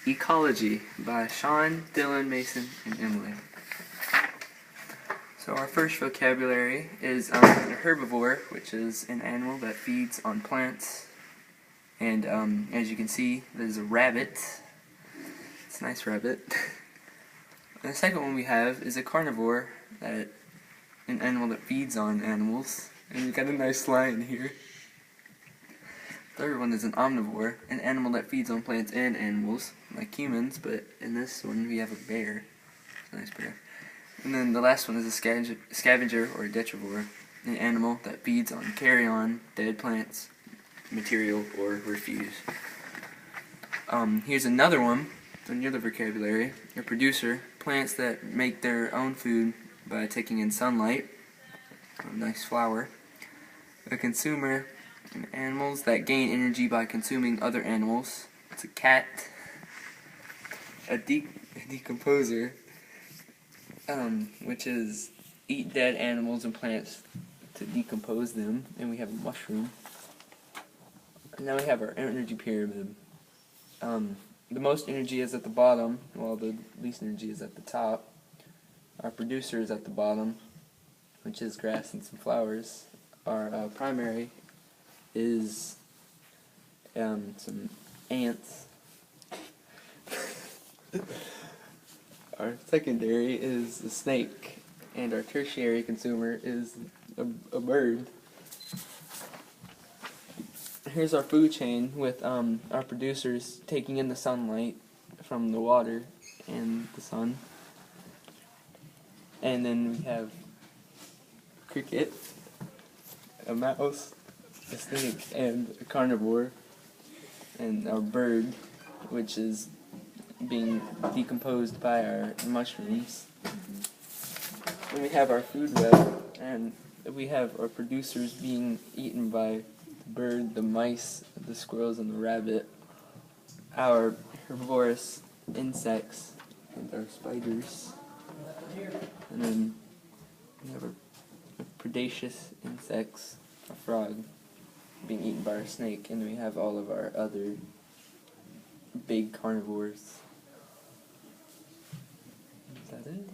Ecology by Sean, Dylan, Mason, and Emily. So our first vocabulary is a herbivore, which is an animal that feeds on plants. And as you can see, there's a rabbit. It's a nice rabbit. And the second one we have is a carnivore, an animal that feeds on animals. And we've got a nice lion here. The third one is an omnivore, an animal that feeds on plants and animals, like humans, but in this one we have a bear. It's a nice bear. And then the last one is a scavenger or a detrivore, an animal that feeds on carrion, dead plants, material, or refuse. Here's another one, another vocabulary, a producer, plants that make their own food by taking in sunlight, a nice flower. A consumer, animals that gain energy by consuming other animals. It's a cat. A decomposer, which is eat dead animals and plants to decompose them. And we have a mushroom. And now we have our energy pyramid. The most energy is at the bottom, while the least energy is at the top. Our producer is at the bottom, which is grass and some flowers. Our primary is some ants. Our secondary is a snake, and our tertiary consumer is a bird. Here's our food chain with our producers taking in the sunlight from the water and the sun. And then we have cricket, a mouse, a snake, and a carnivore, and our bird, which is being decomposed by our mushrooms. And we have our food web, and we have our producers being eaten by the bird, the mice, the squirrels, and the rabbit, our herbivorous insects, and our spiders, and then we have our predaceous insects, a frog being eaten by our snake, and we have all of our other big carnivores. Is that it?